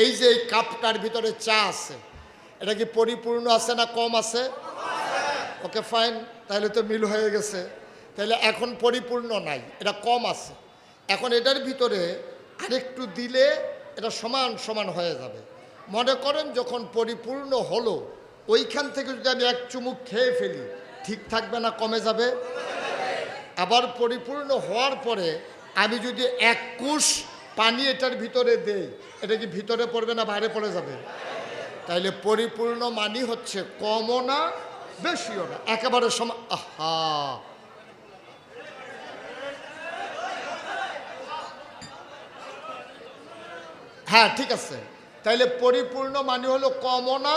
এই যে এই কাপটার ভিতরে চা আছে, এটা কি পরিপূর্ণ আছে না কম আছে? ওকে ফাইন, তাহলে তো মিল হয়ে গেছে। তাহলে এখন পরিপূর্ণ নাই, এটা কম আছে। এখন এটার ভিতরে আরেকটু দিলে এটা সমান সমান হয়ে যাবে। মনে করেন যখন পরিপূর্ণ হলো, ওইখান থেকে যদি আমি এক চুমুক খেয়ে ফেলি, ঠিক থাকবে না কমে যাবে? আবার পরিপূর্ণ হওয়ার পরে আমি যদি এক কুশ পানি এটার ভিতরে দেই, এটা কি ভিতরে পড়বে না বাইরে পড়ে যাবে? তাইলে পরিপূর্ণ মানি হচ্ছে কমও না বেশিও না, একেবারে সমান। আহা, হ্যাঁ ঠিক আছে। তাইলে পরিপূর্ণ মানি হলো কমও না,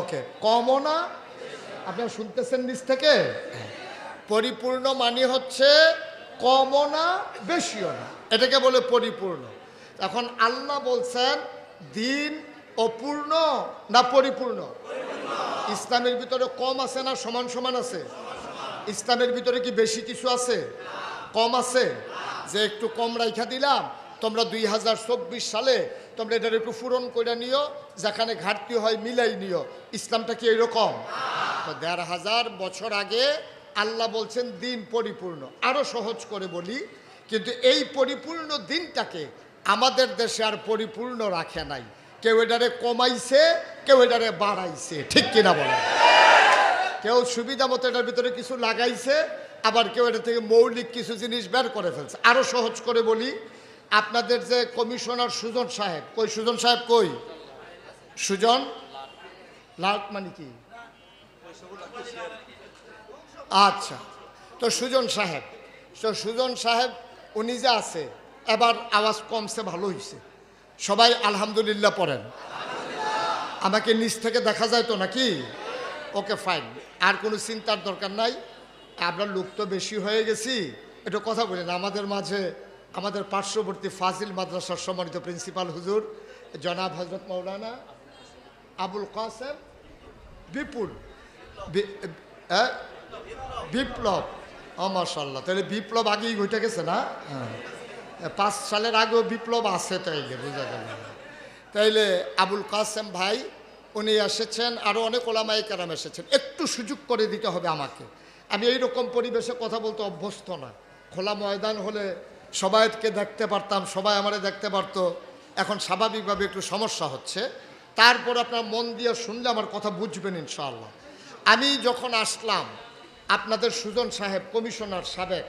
ওকে, কমও না। আপনারা শুনতেছেন নিচ থেকে? পরিপূর্ণ মানি হচ্ছে কমও না বেশিও না, এটাকে বলে পরিপূর্ণ। এখন আল্লাহ বলছেন দিন অপূর্ণ না পরিপূর্ণ? ইসলামের ভিতরে কম আছে না সমান সমান আছে? ইসলামের ভিতরে কি বেশি কিছু আছে? কম আছে। যে একটু কম রাইখা দিলাম, তোমরা 2024 সালে তোমরা এটার একটু পূরণ করে নিও, যেখানে ঘাটতি হয় মিলাই নিও। ইসলামটা কি এইরকম? তো 1500 বছর আগে আল্লাহ বলছেন দিন পরিপূর্ণ। আরো সহজ করে বলি, কিন্তু এই পরিপূর্ণ দিনটাকে আমাদের দেশে আর পরিপূর্ণ রাখে নাই। কেউ এটারে কমাইছে, কেউ এটারে বাড়াইছে, ঠিক কিনা বলেন? কেউ সুবিধা মতো এটার ভিতরে কিছু লাগাইছে, আবার কেউ এটা থেকে মৌলিক কিছু জিনিস বের করে ফেলছে। আরো সহজ করে বলি, আপনাদের যে কমিশনার সুজন সাহেব, কই সুজন সাহেব কই? সুজন লাল মানে কি? আচ্ছা, তো সুজন সাহেব, তো সুজন সাহেব উনি যে আছে, এবার আওয়াজ কমছে, ভালো হয়েছে। সবাই আলহামদুলিল্লাহ পড়েন। আমাকে নিচ থেকে দেখা যায় তো নাকি? ওকে ফাইন, আর কোনো চিন্তার দরকার নাই। আমরা লোক তো বেশি হয়ে গেছি, একটু কথা বলেন। আমাদের মাঝে আমাদের পার্শ্ববর্তী ফাজিল মাদ্রাসার সম্মানিত প্রিন্সিপাল হুজুর জনাব হজরত মৌলানা আবুল কাসেম বিপুল বিপ্লব, মাশাআল্লাহ। তাহলে বিপ্লব আগেই ঘটে গেছে না? 5 সালের আগেও বিপ্লব আছে, তাইলে বোঝা গেল। তাইলে আবুল কাসেম ভাই উনি এসেছেন, আরও অনেক ওলামায়ে কেরাম এসেছেন। একটু সুযোগ করে দিতে হবে আমাকে। আমি এইরকম পরিবেশে কথা বলতে অভ্যস্ত না। খোলা ময়দান হলে সবাইকে দেখতে পারতাম, সবাই আমারে দেখতে পারতো। এখন স্বাভাবিকভাবে একটু সমস্যা হচ্ছে। তারপর আপনার মন দিয়ে শুনলে আমার কথা বুঝবেন ইনশাআল্লাহ। আমি যখন আসলাম, আপনাদের সুজন সাহেব কমিশনার সাবেক,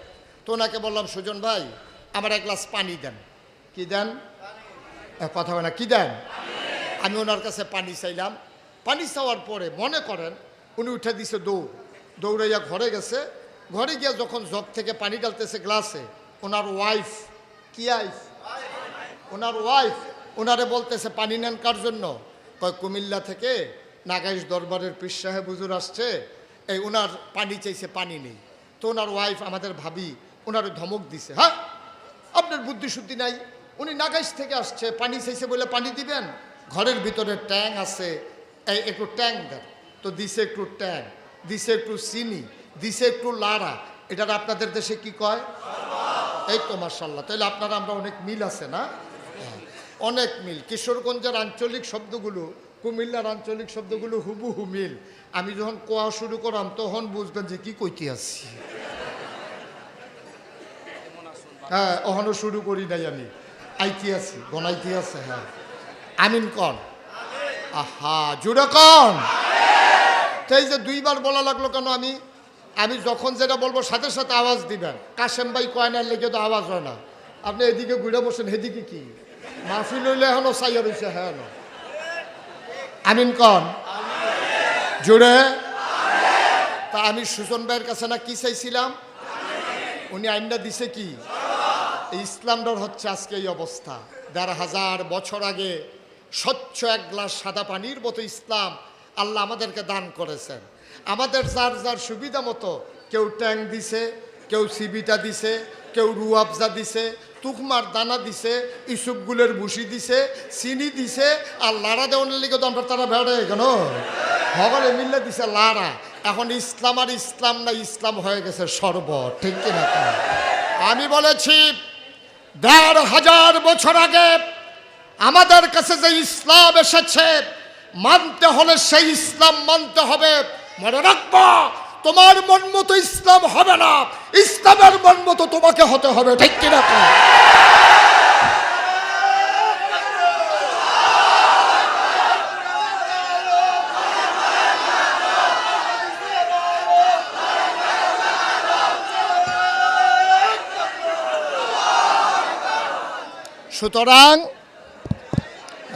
তো ওনাকে বললাম, সুজন ভাই আমার এক গ্লাস পানি দেন। কি দেন? কথা হয় না, কি দেন? আমি ওনার কাছে পানি চাইলাম। পানি চাওয়ার পরে মনে করেন উনি উঠে দিছে দৌড়াইয়া ঘরে গেছে। ঘরে গিয়া যখন জগ থেকে পানি ডালতেছে গ্লাসে, ওনার ওয়াইফ, কি আইফ? ওনার ওয়াইফ ওনারে বলতেছে পানি নেন কার জন্য? কয় কুমিল্লা থেকে নাগাইশ দরবারের পীর সাহেব হুজুর আসছে, এই ওনার পানি চাইছে, পানি নেই। তো ওনার ওয়াইফ আমাদের ভাবি ওনারে ধমক দিছে, হ্যাঁ আপনার বুদ্ধি শুদ্ধি নাই, উনি নাগাইশ থেকে আসছে, পানি চাইছে বলে পানি দিবেন? ঘরের ভিতরে ট্যাং আছে, এই একটু ট্যাং দেন। তো দিছে একটু ট্যাং, দিছে একটু চিনি, দিছে একটু লাড়া। এটা আপনাদের দেশে কি কয়? এই তো মাশাআল্লাহ। তাহলে আপনারা আমরা অনেক মিল আছে না? অনেক মিল। কিশোরগঞ্জের আঞ্চলিক শব্দগুলো, কুমিল্লার আঞ্চলিক শব্দগুলো হুবহু মিল। আমি যখন কোয়া শুরু করলাম তখন বুঝবেন যে কি কইতে আসছি। হ্যাঁ, ওখানে শুরু করি নাই, আমি আইতে আছি, গনাইতে আছে। হ্যাঁ, আমিন কন। আহা, জুড়ে কন। তাই যে 2 বার বলা লাগলো কেন? আমি যখন যেটা বলবো সাথে সাথে আওয়াজ দিবেন। কাশেম ভাই কয়নার লেগে তো আওয়াজ হয় না। আপনি এদিকে ঘুরে বসেন, এদিকে কি মাহফিল হইলে এখনো চাইয়া রয়েছে? হ্যাঁ, আমিন কন জুড়ে। তা আমি সুজন ভাইয়ের কাছে না কি চাইছিলাম, উনি আইনটা দিছে কি? ইসলামটার হচ্ছে আজকে এই অবস্থা। 1500 বছর আগে স্বচ্ছ এক গ্লাস সাদা পানির মতো ইসলাম আল্লাহ আমাদেরকে দান করেছেন। আমাদের যার যার সুবিধা মতো কেউ ট্যাং দিছে, কেউ সিবিটা দিছে, কেউ রুয়াবজা দিছে, তুকমার দানা দিছে, ইসুপগুলের ভুসি দিছে, চিনি দিছে, আর লাড়া দেওয়ার লিগে তো আমরা তারা বেড়ে কেন ভগলে মিললে দিছে লাড়া। এখন ইসলাম আর ইসলাম না, ইসলাম হয়ে গেছে শরবত, ঠিক কিনা? আমি বলেছি 1500 বছর আগে আমাদের কাছে যে ইসলাম এসেছে মানতে হলে সেই ইসলাম মানতে হবে। মনে রাখবা, তোমার মন মতো ইসলাম হবে না, ইসলামের মন মতো তোমাকে হতে হবে, ঠিক কিনা? সুতরাং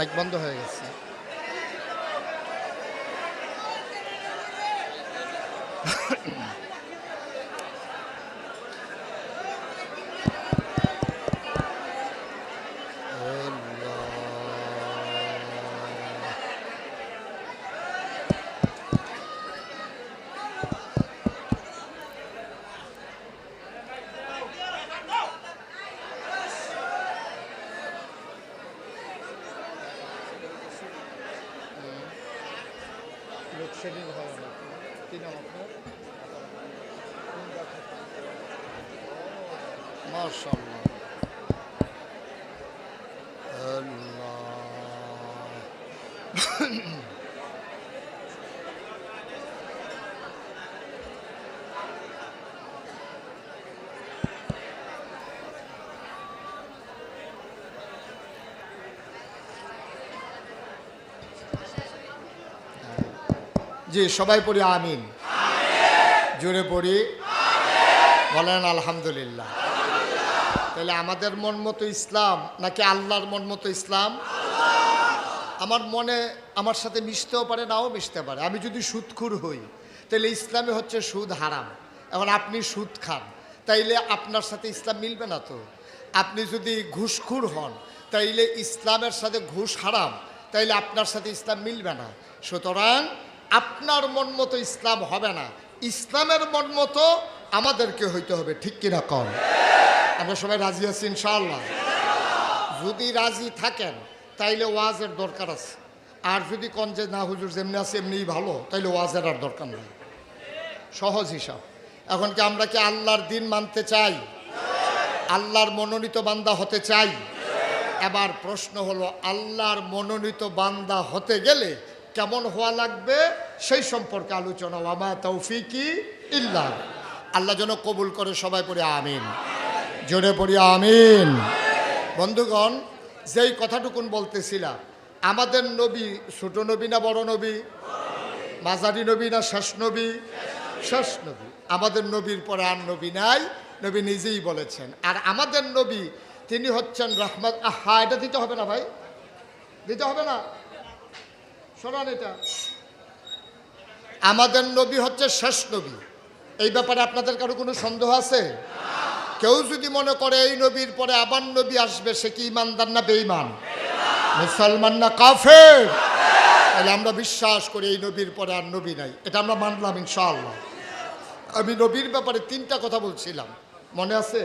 এক বন্ধ হয়ে গেছে। মাশাআল্লাহ, জি সবাই পড়ি আমিন, জোরে পড়ি, বলেন আলহামদুলিল্লাহ। তাহলে আমাদের মন মতো ইসলাম নাকি আল্লাহর মন মতো ইসলাম? আমার মনে আমার সাথে মিশতেও পারে, নাও মিশতে পারে। আমি যদি সুদখোর হই তাহলে ইসলামে হচ্ছে সুদ হারাম। এখন আপনি সুদ খান, তাইলে আপনার সাথে ইসলাম মিলবে না তো। আপনি যদি ঘুষখোর হন তাইলে ইসলামের সাথে ঘুষ হারাম, তাইলে আপনার সাথে ইসলাম মিলবে না। সুতরাং আপনার মন মতো ইসলাম হবে না, ইসলামের মন মতো আমাদেরকে হইতে হবে, ঠিক কিনা কম? আমরা সবাই রাজি আছি ইনশাআল্লাহ? যদি রাজি থাকেন তাইলে ওয়াজের দরকার আছে, আর যদি কোন যে না হুজুর যেমনি আছে এমনিই ভালো, তাইলে ওয়াজের আর দরকার নেই। সহজ হিসাব। এখন কি আমরা কি আল্লাহর দিন মানতে চাই? আল্লাহর মনোনীত বান্দা হতে চাই? এবার প্রশ্ন হলো, আল্লাহর মনোনীত বান্দা হতে গেলে কেমন হওয়া লাগবে সেই সম্পর্কে আলোচনা। ওয়ামা তৌফিকি ইল্লা, আল্লাহ যেন কবুল করে। সবাই পড়ি আমিন, জোরে পড়ি আমিন। বন্ধুগণ, যেই কথাটুকুন বলতেছিলাম, আমাদের নবী ছোট নবী না বড় নবী? মাঝারি নবী না শেষ নবী? শেষ নবী। আমাদের নবীর পরে আর নবী নাই, নবী নিজেই বলেছেন। আর আমাদের নবী তিনি হচ্ছেন রহমত। আহা, এটা দিতে হবে না ভাই, দিতে হবে না, শোনান এটা। আমাদের নবী হচ্ছে শেষ নবী। এই ব্যাপারে আপনাদের কারো কোনো সন্দেহ আছে? কেউ যদি মনে করে এই নবীর পরে আবার নবী আসবে, সে কি ইমানদার না বেঈমান? মুসলমান না কাফের? তাহলে আমরা বিশ্বাস করি এই নবীর পরে আর নবী নাই, এটা আমরা মানলাম ইনশাআল্লাহ। আমি নবীর ব্যাপারে 3টা কথা বলছিলাম, মনে আছে?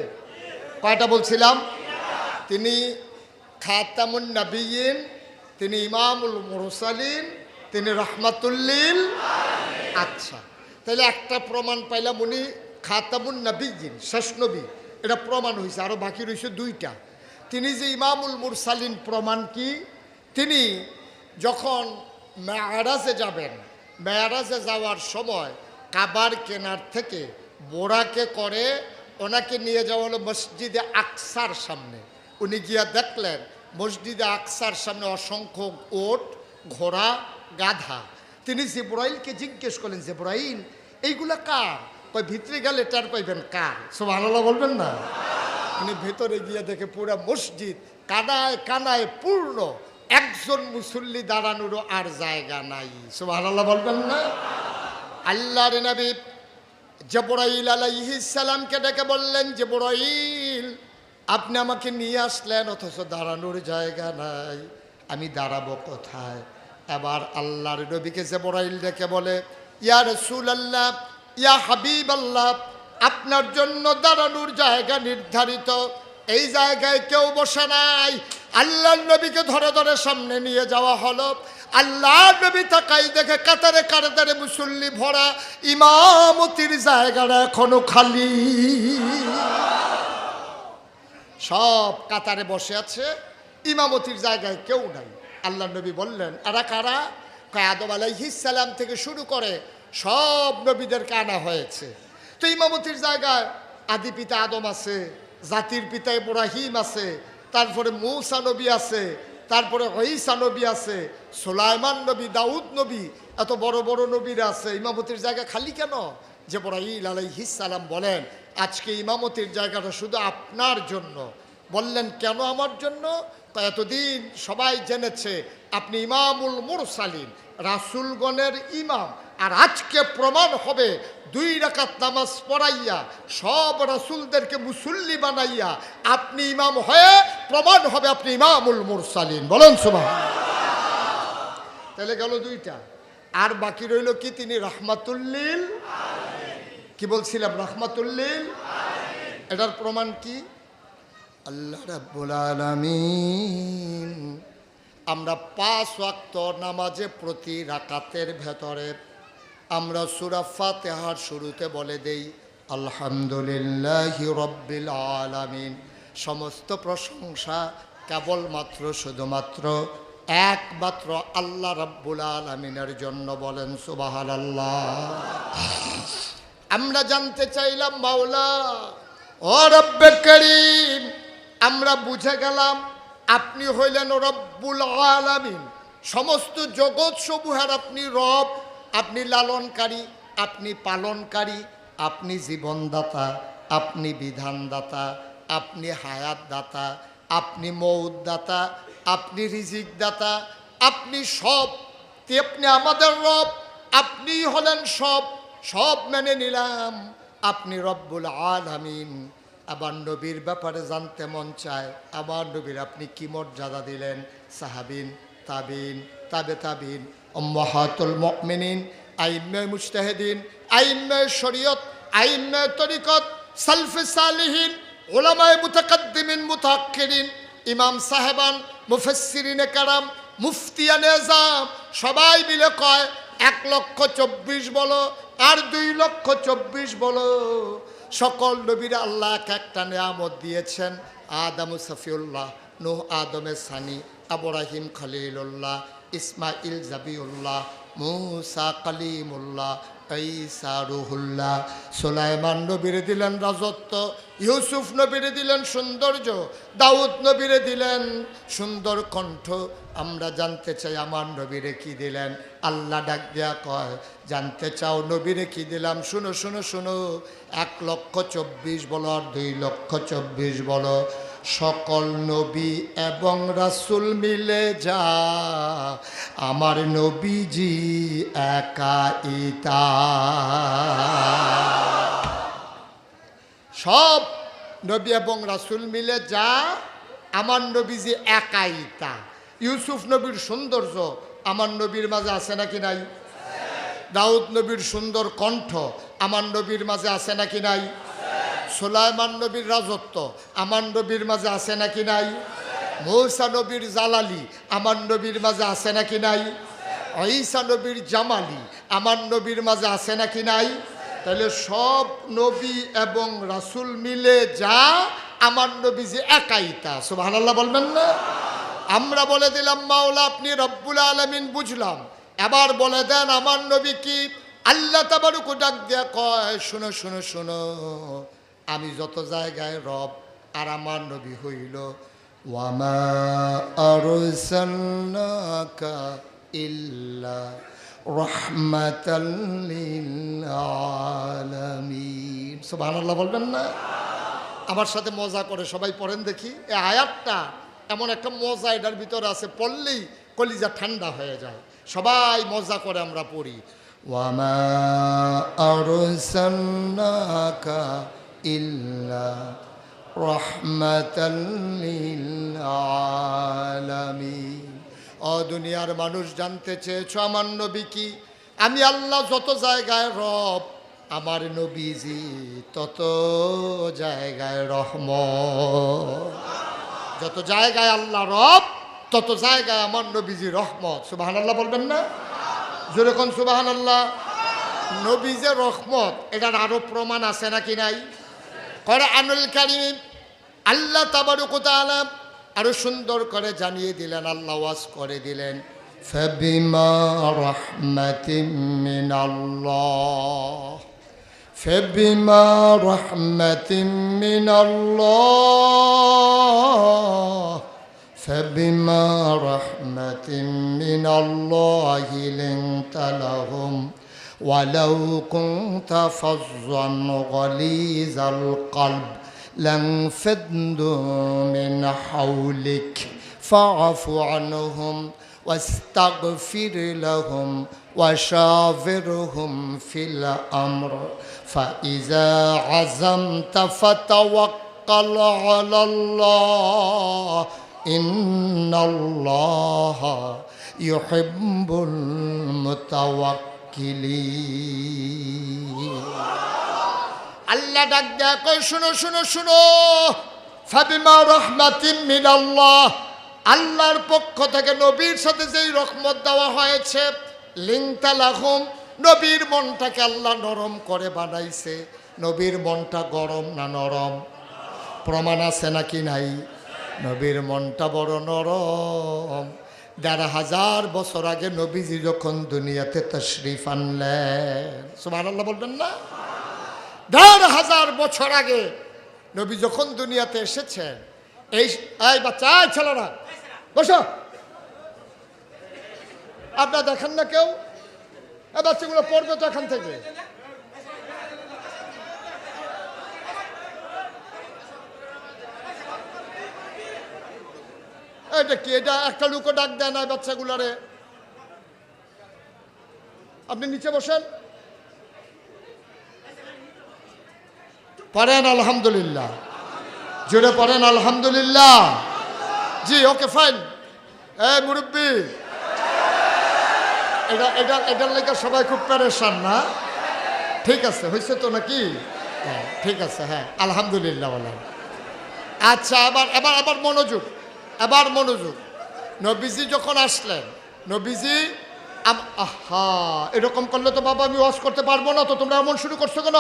কয়টা বলছিলাম? তিনি খাতামুন নবিয়্যিন, তিনি ইমামুল মুরসালিন, তিনি রাহমাতুল্লিল। আচ্ছা, তাহলে একটা প্রমাণ পাইলাম, উনি খাতামুন নবিয়্যিন, শেষ নবী, এটা প্রমাণ হয়েছে। আরও বাকি রয়েছে 2টা। তিনি যে ইমামুল মুরসালিন, প্রমাণ কি? তিনি যখন মেরাজে যাবেন, মেরাজে যাওয়ার সময় কাবার কেনার থেকে বোরাকে করে ওনাকে নিয়ে যাওয়া হলো মসজিদে আকসার সামনে। উনি গিয়া দেখলেন মসজিদে আকসার সামনে অসংখ্য ওট, ঘোড়া, গাধা। তিনি জিবরাইলকে জিজ্ঞেস করলেন, জিবরাইল এইগুলা কার? কই ভিতরে গেলে টের পাইবেন কার। সুবহানাল্লাহ বলবেন না? উনি ভেতরে গিয়ে দেখে পুরো মসজিদ কানায় কানায় পূর্ণ, একজন মুসল্লি দাঁড়ানোরও আর জায়গা নাই। সুবহানাল্লাহ বলবেন না? আল্লাহর নবী জিবরাইল আলাইহিস সালামকে ডেকে বললেন, জিবরাইল আপনি আমাকে নিয়ে আসলেন অথচ দাঁড়ানোর জায়গা নাই, আমি দাঁড়াবো কোথায়? এবার আল্লাহর নবীকে জিবরাইল ডেকে বলে, ইয়া রাসূলুল্লাহ, ইয়া হাবিবাল্লাহ, আপনার জন্য দাঁড়ানোর জায়গা নির্ধারিত, এই জায়গায় কেউ বসে নাই। আল্লাহর নবীকে ধরে ধরে সামনে নিয়ে যাওয়া হলো। আল্লাহর নবী তাকাই দেখে কাতারে কাতারে মুসল্লি ভরা, ইমামতির জায়গাটা এখনো খালি। সব কাতারে বসে আছে, ইমামতির জায়গায় কেউ নাই। আল্লাহ নবী বললেন, এরা কারা? আদম আলাইহিস সালাম থেকে শুরু করে সব নবীদেরকে আনা হয়েছে। তো ইমামতির জায়গায় আদি পিতা আদম আছে, জাতির পিতা ইব্রাহিম আছে, তারপরে মূসা নবী আছে, তারপরে ঈসা নবী আছে, সুলাইমান নবী, দাউদ নবী, এত বড় বড় নবীরা আছে। ইমামতির জায়গা খালি কেন? জিবরাইল আলাইহিস সালাম বলেন, আজকে ইমামতির জায়গাটা শুধু আপনার জন্য। বললেন, কেন আমার জন্য? এতদিন সবাই জেনেছে আপনি ইমামুল মুরসালিন, রাসূলগণের ইমাম। আর আজকে প্রমাণ হবে 2 রাকাত নামাজ পড়াইয়া সব রাসূলদেরকে মুসল্লি বানাইয়া আপনি ইমাম হয়ে প্রমাণ হবে আপনি ইমামুল মুরসালিন। বলেন সুবহানাল্লাহ। তাহলে গেল 2টা, আর বাকি রইল কি? তিনি রাহমাতুল্লিল আলামিন। কি বলছিলাম? রাহমাতুল্লিল আলামিন। এটার প্রমাণ কি? আল্লাহ রাব্বুল আলামিন আমরা 5 ওয়াক্ত নামাজে প্রতি রাকাতের ভেতরে আমরা সূরা ফাতিহার শুরুতে বলে দেই আলহামদুলিল্লাহি রাব্বিল আলামিন। সমস্ত প্রশংসা কেবলমাত্র শুধুমাত্র একমাত্র আল্লাহ রাব্বুল আলামিনের জন্য। বলেন সুবহানাল্লাহ। আমরা জানতে চাইলাম, মাওলা ও রব্বে করিম, আমরা বুঝে গেলাম আপনি হইলেন রব্বুল আলামিন, সমস্ত জগৎ সমূহের আপনি রব, আপনি লালনকারী, আপনি পালনকারী, আপনি জীবনদাতা, আপনি বিধানদাতা, আপনি হায়াতদাতা, আপনি মৌতদাতা, আপনি রিজিকদাতা, আপনি সব। আপনি আমাদের রব, আপনি হলেন সব। সব মেনে নিলাম, আপনি রব্বুল আলামিন। আবার নবীর ব্যাপারে জানতে মন চায়, আমার নবীর আপনি কি মর্যাদা দিলেন? সাহাবিন, তাবিন, তাবে তাবিন, উম্মাহাতুল মুমিনিন, আইম্মায়ে মুজতাহিদিন, আইম্মায়ে শরীয়ত, আইম্মায়ে তরিকত, সালফে সালিহিন, উলামায়ে মুতাকাদ্দিমিন মুতাআক্কিরিন, ইমাম সাহেবান, মুফাসসিরিনে কেরাম, মুফতিয়ানে আযম, সবাই মিলে কয় 1,24,000 বলো আর 2,24,000 বলো। সকল নবীরা আল্লাহ এক একটা নিয়ামত দিয়েছেন। আদম সফিউল্লাহ, নূহ আদমে সানি, ইব্রাহিম খলিলুল্লাহ, ইসমাইল জাবিউল্লাহ, মূসা কালিমুল্লাহ, ঈসা রুহুল্লাহ। সুলাইমান নবীরে দিলেন রাজত্ব, ইউসুফ নবীরে দিলেন সৌন্দর্য, দাউদ নবীরে দিলেন সুন্দর কণ্ঠ। আমরা জানতে চাই আমার নবীরে কি দিলেন? আল্লাহ ডাক দেয়া কয়, জানতে চাও নবীরে কি দিলাম? শুনো শুনো শুনো, 1,24,000 বলো আর 2,24,000 বলো। সকল নবী এবং রাসূল মিলে যা আমার নবীজি একাইতা। সব নবী এবং রাসূল মিলে যা আমার নবীজি একাইতা। ইউসুফ নবীর সৌন্দর্য আমার নবীর মাঝে আছে নাকি নাই? দাউদ নবীর সুন্দর কণ্ঠ আমার নবীর মাঝে আছে নাকি নাই? সুলাইমান নবীর রাজত্ব আমার নবীর মাঝে আছে নাকি নাই? মূসা নবীর জালালি আমার নবীর মাঝে আছে নাকি নাই? ঈসা নবীর জামালি আমার নবীর মাঝে আছে নাকি নাই? তাহলে সব নবী এবং রাসূল মিলে যা আমার নবী যে একাইতা। সুবহানাল্লাহ বলবেন না? আমরা বলে দিলাম মাওলা আপনি রব্বুল আলামিন, বুঝলাম। এবার বলে দেন আমার নবী কি? আল্লাহ তাবারক ডাক দিয়া কয়, শুনো শুনো শুনো, আমি যত জায়গায় রব আর আমার নবী হইল ওয়ামা আরসালনাকা ইল্লা রাহমাতাল লিল আলামিন। সুবহানাল্লাহ বলবেন না? আমার সাথে মজা করে সবাই পড়েন দেখি। এই আয়াতটা এমন একটা মজা এটার ভিতরে আছে, পড়লেই কলিজা ঠান্ডা হয়ে যায়। সবাই মজা করে আমরা পড়ি, ওয়ামা আরসালনাকা ইল্লা রাহমাতাল লিল আলামিন। ও দুনিয়ার মানুষ, জানতে চেয়েছো আমার নবী কি? আমি আল্লাহ যত জায়গায় রব, আমার নবীজি তত জায়গায় রহমত। যত জায়গায় আল্লাহ রব, তত জায়গায় আমার নবীজি রহমত। সুবহানাল্লাহ বলবেন না? জোরে কোন সুবহানাল্লাহ। নবী যে রহমত, এটার আরো প্রমাণ আছে নাকি নাই? কোরআনুল কারীম আল্লাহ তাবারক ওয়া তাআলা আরো সুন্দর করে জানিয়ে দিলেন, আল্লাহ ওয়াজ করে দিলেন, ফাবিমা রাহমাতিম মিনাল্লাহ, ফাবিমা রাহমাতিম মিনাল্লাহ, ফাবিমা রাহমাতিম মিনাল্লাহি লিনতা লাহুম ওয়ালাউ কুনতা ফাযযান গালিযাল কলব لانفضوا من حولك فاعف عنهم واستغفر لهم وشاورهم في الأمر فإذا عزمت فتوكل على الله إن الله يحب المتوكلين. আল্লাহ ডাক দেয়া কই, শুনো শুনো শুনো, ফাবিমা রাহমাতিন মিনাল্লাহ, আল্লাহর পক্ষ থেকে নবীর সাথে যেই রহমত দেওয়া হয়েছে, লিনতা লাহুম, নবীর মনটাকে আল্লাহ নরম করে বানাইছে। নবীর মনটা গরম না নরম? প্রমাণ আছে নাকি নাই? নবীর মনটা বড় নরম। ১,৫০০ বছর আগে নবীজি যখন দুনিয়াতে তাশরিফ আনলেন, সুবহানাল্লাহ বলবেন না? ১,৫০০ বছর আগে নবী যখন দুনিয়াতে এসেছেন, এই বাচ্চা, ছেলেরা বসো, আপনারা দেখেন না কেউ? এই বাচ্চাগুলো পড়বে তো এখান থেকে। এটা কি? এটা একটা লোকও ডাক দেয় না বাচ্চাগুলারে। আপনি নিচে বসেন, পড়েন আলহামদুলিল্লাহ, জোরে পড়েন আলহামদুলিল্লাহ। জি, ওকে, ফাইন। মুরব্বী, এটার লেগে সবাই খুব প্যারেশান না? ঠিক আছে, হয়েছে তো নাকি? হ্যাঁ, ঠিক আছে, হ্যাঁ, আলহামদুলিল্লাহ বলেন। আচ্ছা, এবার মনোযোগ, এবার মনোযোগ। নবীজি যখন আসলেন, নবীজি আহা, এরকম করলে তো বাবা আমি ওয়াজ করতে পারবো না। তো তোমরা এমন শুরু করছো কেন?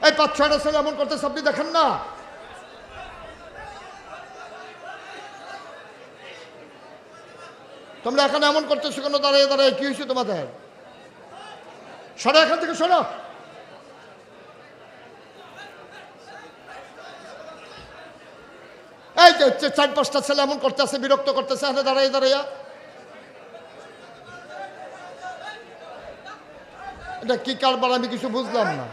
এই ৫-৬টা ছেলে এমন করতেছে, আপনি দেখেন না? তোমরা এখানে এমন করতেছো কেন? দাঁড়িয়ে দাঁড়িয়ে কি হয়েছে তোমাদের? সরো এখান থেকে, সরো। এই যে ৪-৫টা ছেলে এমন করতেছে, বিরক্ত করতেছে এখানে দাঁড়িয়ে দাঁড়িয়ে। এটা কি কারবার আমি কিছু বুঝলাম না।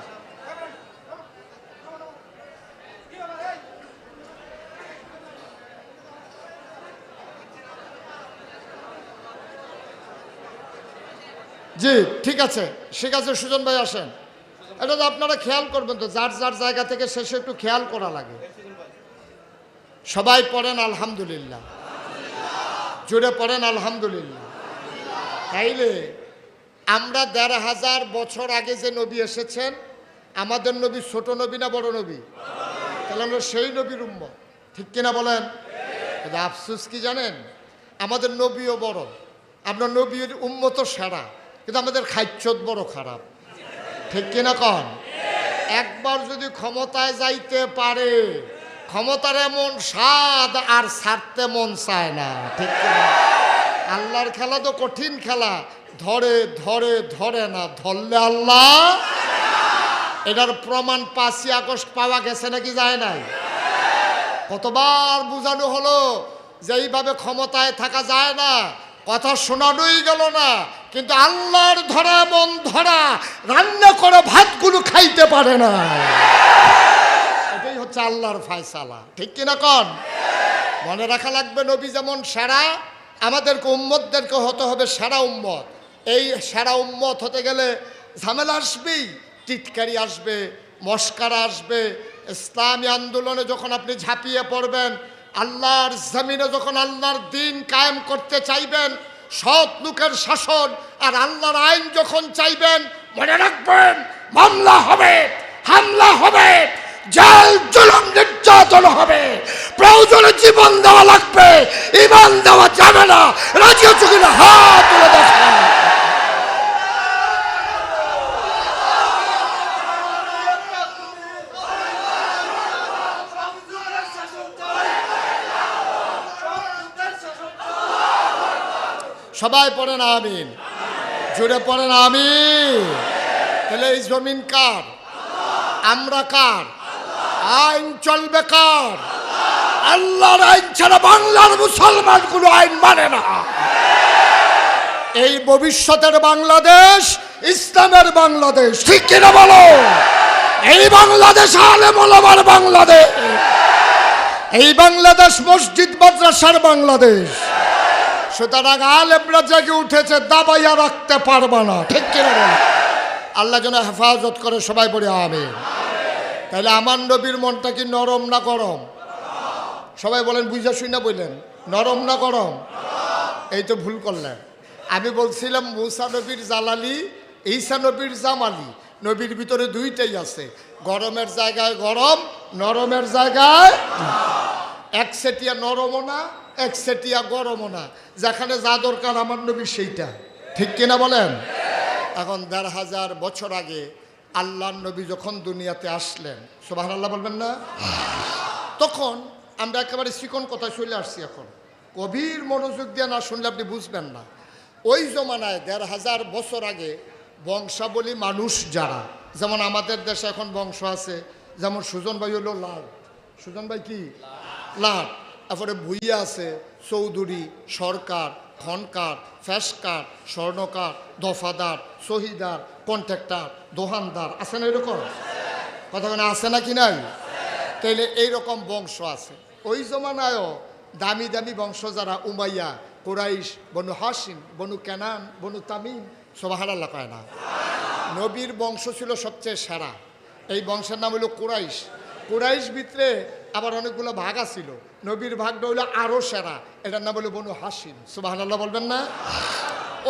জি, ঠিক আছে, সুজন ভাই আসেন। এটা তো আপনারা খেয়াল করবেন তো, যার যার জায়গা থেকে শেষে একটু খেয়াল করা লাগে। সবাই পড়েন আলহামদুলিল্লাহ, জুড়ে পড়েন আলহামদুলিল্লাহ। তাইলে আমরা ১,৫০০ বছর আগে যে নবী এসেছেন, আমাদের নবী ছোট নবী না বড় নবী? তাহলে আমরা সেই নবীর উম্মত, ঠিক কিনা বলেন? কিন্তু আফসোস কি জানেন, আমাদের নবীও বড়, আপনার নবীর উম্মত সেরা, কিন্তু আমাদের খাইচ্ছত বড় খারাপ, ঠিক কিনা কন? একবার যদি ক্ষমতায় যাইতে পারে, ক্ষমতার এমন স্বাদ আর ছাড়তে মন চায় না, ঠিক কিনা? আল্লাহর খেলা তো কঠিন খেলা, ধরে ধরে ধরে না, ধরলে আল্লাহ। এটার প্রমাণ ৫ই আগস্ট পাওয়া গেছে নাকি যায় নাই? কতবার বুঝানো হলো যে এইভাবে ক্ষমতায় থাকা যায় না, কথা শোনানোই গেল না, কিন্তু আল্লাহর ধরা মন ধরা, রান্না করে ভাতগুলো খাইতে পারে না। এটাই হচ্ছে আল্লাহর ফয়সালা, ঠিক কিনা কন? মনে রাখা লাগবে, নবী যেমন সেরা, আমাদেরকে উম্মতদেরকে হতে হবে সেরা উম্মত। এই সেরা উম্মত হতে গেলে ঝামেলা আসবেই, টিটকারি আসবে, মস্কারা আসবে। ইসলামী আন্দোলনে যখন আপনি ঝাঁপিয়ে পড়বেন, আল্লাহর জমিনে যখন আল্লাহর দিন কায়েম করতে চাইবেন, সৎ লোকের শাসন আর আল্লাহর আইন যখন চাইবেন, মনে রাখবেন মামলা হবে, হামলা হবে, জেল জুলুম নির্যাতন হবে, প্রয়োজনে জীবন দেওয়া লাগবে, ঈমান দেওয়া যাবে না। রাজি আছো কিনা? হাত তুলে দেখা। সবাই পড়েন আমিন, জুড়ে পড়েন আমিন। তাহলে এই জমিন কার? আমরা কার? আইন চলবে কার? আল্লাহর আইন ছাড়া বাংলার মুসলমানগুলো আইন মানে না। এই ভবিষ্যতের বাংলাদেশ ইসলামের বাংলাদেশ, ঠিক কিনা বলো? এই বাংলাদেশ আলেম ওলামার বাংলাদেশ, এই বাংলাদেশ মসজিদ মাদ্রাসার বাংলাদেশ। সুতরাং আলেমরা জেগে উঠেছে, দাবাইয়া রাখতে পারবে না, ঠিক কিনা বলো? আল্লাহ যেন হেফাজত করে, সবাই বলি আমিন। তাহলে আমার নবীর মনটা কি নরম না গরম? সবাই বলেন, বুঝা শুনে বললেন, নরম না গরম? এই তো ভুল করলেন। আমি বলছিলাম মুসা নবীর জালালি, ঈসা নবীর জামালি। নবীর ভিতরে দুইটাই আছে, গরমের জায়গায় গরম, নরমের জায়গায় একসেটিয়া নরমও না, একসেটিয়া গরমও না। যেখানে যা দরকার আমার নবী সেইটা, ঠিক কিনা বলেন? এখন ১,৫০০ বছর আগে আল্লাহর নবী যখন দুনিয়াতে আসলেন, সুবহানাল্লাহ বলবেন না? তখন আমরা একেবারে চিকন কথায় চলে আসছি। এখন গভীর মনোযোগ দিয়ে না শুনলে আপনি বুঝবেন না। ওই জমানায় ১,৫০০ বছর আগে বংশাবলী মানুষ যারা, যেমন আমাদের দেশে এখন বংশ আছে, যেমন সুজন ভাই হলো লাট, সুজন ভাই কি লাট, তারপরে ভুইয়া আছে, চৌধুরী, সরকার, খনকার, ফেসকার, স্বর্ণকার, দফাদার, শহীদার, কন্ট্রাক্টর, দোহানদার, আছে না এরকম কথা? মানে আছে না কি নাই? তাইলে এইরকম বংশ আছে। ওই জমানায়ও দামি দামি বংশ যারা, উমাইয়া, কুরাইশ, বনু হাসিম, বনু কেনান, বনু তামিম, সুবহানাল্লাহ কয় না? নবীর বংশ ছিল সবচেয়ে সেরা। এই বংশের নাম হলো কুরাইশ। কুরাইশ ভিতরে আবার অনেকগুলো ভাগ ছিল, নবীর ভাগটা হইলো আরও সেরা, এটার নাম হলো বনু হাসিম, সুবহানাল্লাহ বলবেন না?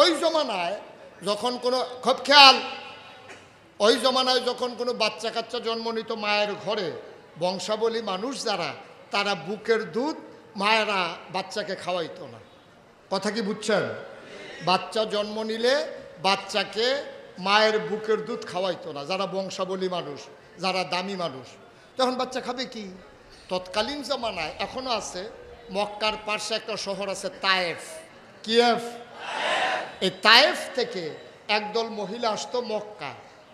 ওই জমানায় যখন কোনো, খুব খেয়াল, ওই জমানায় যখন কোনো বাচ্চা কাচ্চা জন্ম নিত মায়ের ঘরে, বংশাবলী মানুষ যারা, তারা বুকের দুধ মায়েরা বাচ্চাকে খাওয়াইতো না। কথা কি বুঝছেন? বাচ্চা জন্ম নিলে বাচ্চাকে মায়ের বুকের দুধ খাওয়াইতো না, যারা বংশাবলী মানুষ, যারা দামি মানুষ। তখন বাচ্চা খাবে কি? তৎকালীন জমানায় এখনও আছে, মক্কার পাশে একটা শহর আছে তায়েফ, কিয়েফ। এই তায়েফ থেকে একদল মহিলা আসতো মক্কা,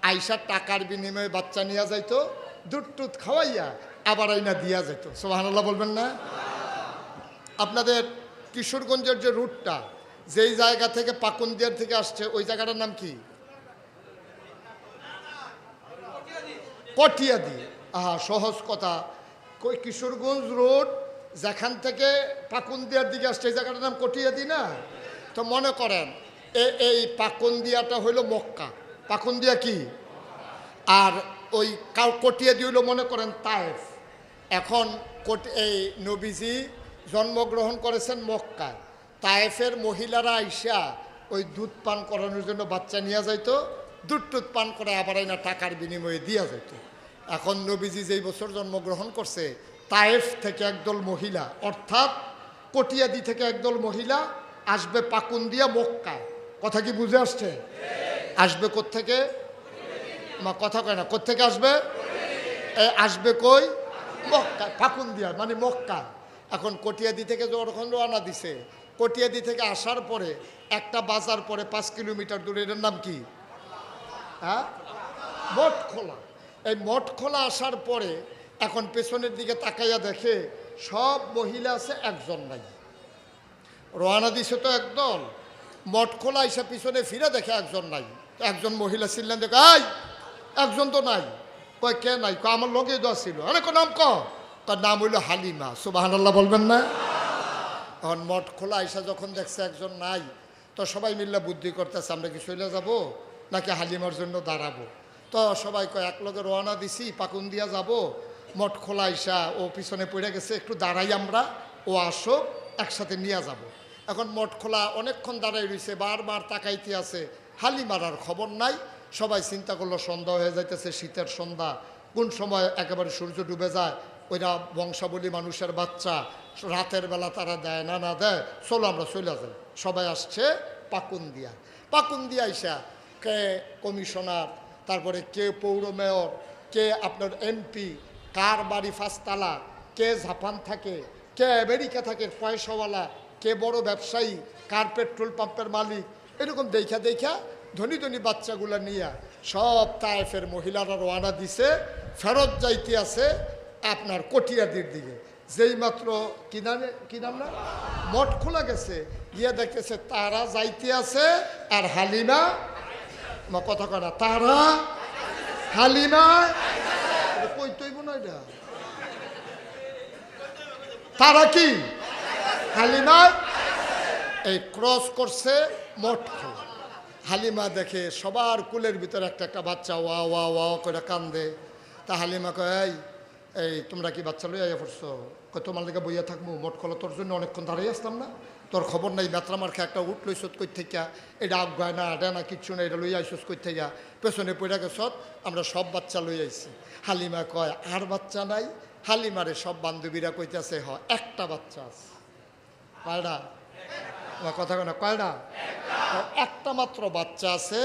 আইসা টাকার বিনিময়ে বাচ্চা নিয়ে যাইতো, দুধ টুধ খাওয়াইয়া আবার আইনা দিয়া যেত, সুবহানাল্লাহ বলবেন না? আপনাদের কিশোরগঞ্জের যে রুটটা, যেই জায়গা থেকে পাকুন্দিয়ার থেকে আসছে, ওই জায়গাটার নাম কি? কটিয়াদি। আহা, সহজ কথা। কিশোরগঞ্জ রোড যেখান থেকে পাকুন্দিয়ার দিকে আসছে, এই জায়গাটার নাম কটিয়াদি না? তো মনে করেন এই পাকুন্দিয়াটা হইল মক্কা, পাকুন্দিয়া কি, আর ওই কটিয়াদি হইল মনে করেন তায়েফ। এখন এই নবীজি জন্মগ্রহণ করেছেন মক্কায়, তায়েফের মহিলারা আইসা ওই দুধ পান করানোর জন্য বাচ্চা নিয়ে যাইতো, দুধ টুধ পান করে আবার না টাকার বিনিময়ে দিয়া যেত। এখন নবীজি যেই বছর জন্মগ্রহণ করছে, তায়েফ থেকে একদল মহিলা, অর্থাৎ কটিয়াদি থেকে একদল মহিলা আসবে পাকুন্দিয়া মক্কায়। কথা কি বুঝে আসছে? আসবে কোত্থেকে? মা কথা কয় না, কোত্থেকে আসবে? আসবে কই? মক্কা, পাকুন্দিয়া মানে মক্কা। এখন কটিয়াদি থেকে যখন রওনা দিছে, কটিয়াদি থেকে আসার পরে একটা বাজার পরে 5 কিলোমিটার দূরে, এটার নাম কি? হ্যাঁ, মঠখোলা। এই মঠখোলা আসার পরে এখন পেছনের দিকে তাকাইয়া দেখে সব মহিলা আছে, একজন নাই। রওনা দিছে তো একদল, মঠখোলা এসে পিছনে ফিরে দেখে একজন নাই। একজন মহিলা ছিলেন, দেখে এই একজন তো নাই। কয় কে নাই? কয় আমার লগে দেওয়া ছিল। আরে নাম তার নাম হইল হালিমা, সুবহানাল্লাহ বলবেন না? এখন মঠখোলা এসে যখন দেখছে একজন নাই, তো সবাই মিল্লা বুদ্ধি করতেছে, আমরা কি চলে যাব নাকি হালিমার জন্য দাঁড়াবো? তো সবাই কয় একলগে রওনা দিছি, পাকুন্দিয়া যাব, মঠখোলা আইসা ও পিছনে পড়ে গেছে, একটু দাঁড়াই আমরা, ও আসো একসাথে নিয়ে যাব। এখন মঠখোলা অনেকক্ষণ দাঁড়াই রয়েছে, বারবার তাকাইতে আছে, হালিমার আর খবর নাই। সবাই চিন্তা করলো সন্ধ্যা হয়ে যাইতেছে, শীতের সন্ধ্যা, কোন সময় একেবারে সূর্য ডুবে যায়। ওইরা বংশাবলী মানুষের বাচ্চা, রাতের বেলা তারা দেয় না, না দেয়, চলো আমরা চলে যাই। সবাই আসছে পাকুন্দিয়া। পাকুন্দিয়া আইসা কে কমিশনার, তারপরে কে পৌর মেয়র, কে আপনার এমপি, কার বাড়ি 5 তালা, কে জাপান থাকে, কে আমেরিকা থাকে, পয়সাওয়ালা, কে বড় ব্যবসায়ী, কার পেট্রোল পাম্পের মালিক, এরকম দেখা দেখা ধনী ধনী বাচ্চাগুলো নিয়ে সব তায়েফের মহিলারা রওনা দিছে, ফেরত যাইতে আছে আপনার কটিয়াদির দিকে। যেই মাত্র কি নাম না মঠ খোলা গেছে, গিয়ে দেখতেছে তারা যাইতে আছে আর হালিমা, কথা কয় না, তারা হালিমা কই তৈব না, এটা তারা কি হালিমা এই ক্রস করছে মঠ খোলা। হালিমা দেখে সবার কুলের ভিতরে একটা একটা বাচ্চা ওয়া ওয়া ওয়া করে কান্দে। তা হালিমা কয়, এই তোমরা কি বাচ্চা লইয়া পড়ছো? কয় তোমার লেগে বইয়া থাকবো, মঠ খোলা তোর জন্য অনেকক্ষণ দাঁড়িয়ে আসতাম না, তোর খবর নাই বেতরা মার্খা একটা উঠ লইছত কই থেকে, এটা আগায় না আডা না কিচ্ছু না, এটা লইয়া আইসস কই থেকে, পেছনে পড়ে গেছত, আমরা সব বাচ্চা লই আইছি। হালিমা কয় আর বাচ্চা নাই? হালিমারে সব বান্ধবীরা কইতেছে হ একটা বাচ্চা আছে। কয়টা? কথা কয় না, কয়টা? একটা মাত্র বাচ্চা আছে,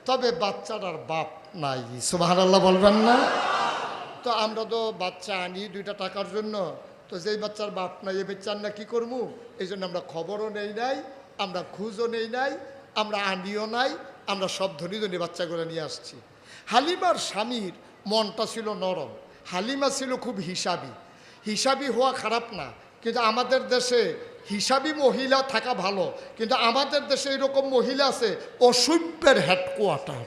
তবে বাচ্চাটার বাপ নাই। সুবহানাল্লাহ বলবেন না? তো আমরা তো বাচ্চা আনি 2টা টাকার জন্য, তো যেই বাচ্চার বাপ নাই এ বাচ্চার না কি করবো, এই জন্য আমরা খবরও নেই নাই, আমরা খুঁজও নেই নাই, আমরা আনিও নাই, আমরা সব ধনী ধনী বাচ্চাগুলো নিয়ে আসছি। হালিমার স্বামীর মনটা ছিল নরম, হালিমা ছিল খুব হিসাবি। হিসাবি হওয়া খারাপ না, কিন্তু আমাদের দেশে হিসাবি মহিলা থাকা ভালো, কিন্তু আমাদের দেশে এরকম মহিলা আছে অসভ্যের হেডকোয়ার্টার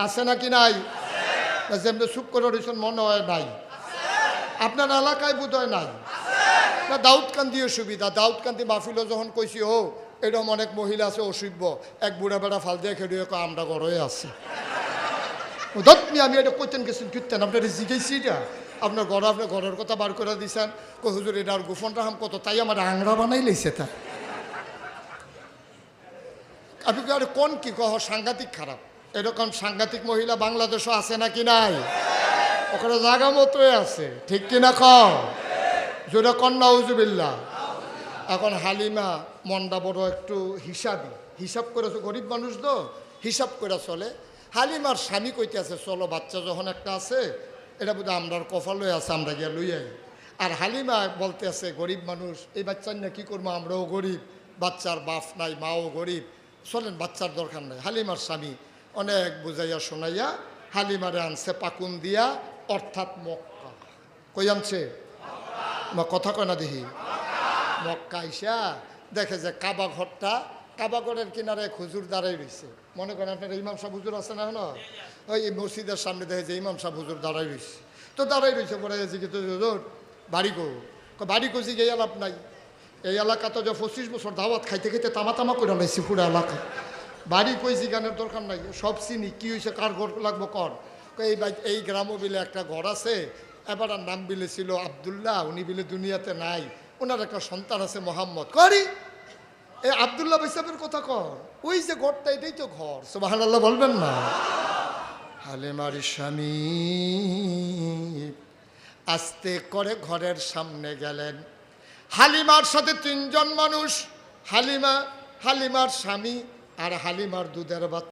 আছে নাকি নাই? যেমনি চুপ করে রয়েছেন মনে হয় নাই, আপনার এলাকায় বোধ হয় নাই না? দাউদকান্দিও সুবিধা, দাউদকান্দি মাহফিলও যখন কইছি ও এরকম অনেক মহিলা আছে অসভ্য, এক বুড়া বেড়া ফাল দিয়ে খেয়ে আমরা ঘরে আছি। আমি এটা কইতেন গেছেন কীর্তেন, আপনার জিজ্ঞেসি এটা আপনার ঘর, আপনার ঘরের কথা বার করে দিয়েছেন, কই হুজুর এটা আর গোফন রাহাম কত, তাই আমার আংরা বানাই লেছে। তা আপনি কি আর কোন কি কহ সাংঘাতিক খারাপ, এরকম সাংঘাতিক মহিলা বাংলাদেশও আছে নাকি নাই? ওখানে জায়গা মতোই আছে, ঠিক কিনা কম জোরে কন্যা উজুবিল্লা। এখন হালিমা মনটা বড় একটু হিসাবি, হিসাব করে, গরিব মানুষ তো হিসাব করে চলে। হালিমার স্বামী কইতে আছে চলো বাচ্চা যখন একটা আছে, এটা বোধ হয় আমরার কপালই আছে, আমরা গিয়ে লই আই। আর হালিমা বলতে আছে গরিব মানুষ, এই বাচ্চার না কী করবো, আমরাও গরিব, বাচ্চার বাপ নাই, মাও গরিব, চলেন বাচ্চার দরকার নাই। হালিমার স্বামী অনেক বুঝাইয়া শোনাইয়া হালিমারে আনছে পাকুন দিয়া, অর্থাৎ মক্কা। কই আনছে? কথা কয় না দেখি। মক্কা আইসা দেখে যে কাবা ঘরটা, কাবা ঘরের কিনারে হুজুর দাঁড়াই রয়েছে। মনে করেন আপনার ইমাম সাহেব হুজুর আছে না, হলো ওই মসজিদের সামনে দেখে যে ইমাম সাহেব হুজুর দাঁড়াই রয়েছে। তো দাঁড়াই রয়েছে পরে জিজ্ঞেস হুজুর বাড়ি গো, বাড়ি কইছি এই এলাপ নাই, এই এলাকা তো যে 25 বছর দাওয়াত খাইতে খাইতে তামা তামা করে লাইছি পুরো এলাকা, বাড়ি কইছি গানের দরকার নাই, সব চিনি, কী হয়েছে কার ঘর লাগবো কর। এই গ্রামও বিলে একটা ঘর আছে, এবার আর নাম বিলে ছিল আবদুল্লাহ, উনি বিলে দুনিয়াতে নাই, ওনার একটা সন্তান আছে মোহাম্মদ। করি এই আবদুল্লাহ সাহেবের কথা কর, ওই যে ঘরটা এটাই তো ঘর। সুবহানাল্লাহ বলবেন না? হালিমার স্বামী আস্তে করে ঘরের সামনে গেলেন, হালিমার সাথে 3 জন মানুষ, হালিমা, হালিমার স্বামী আর হালিমার দুধের বাচ্চা।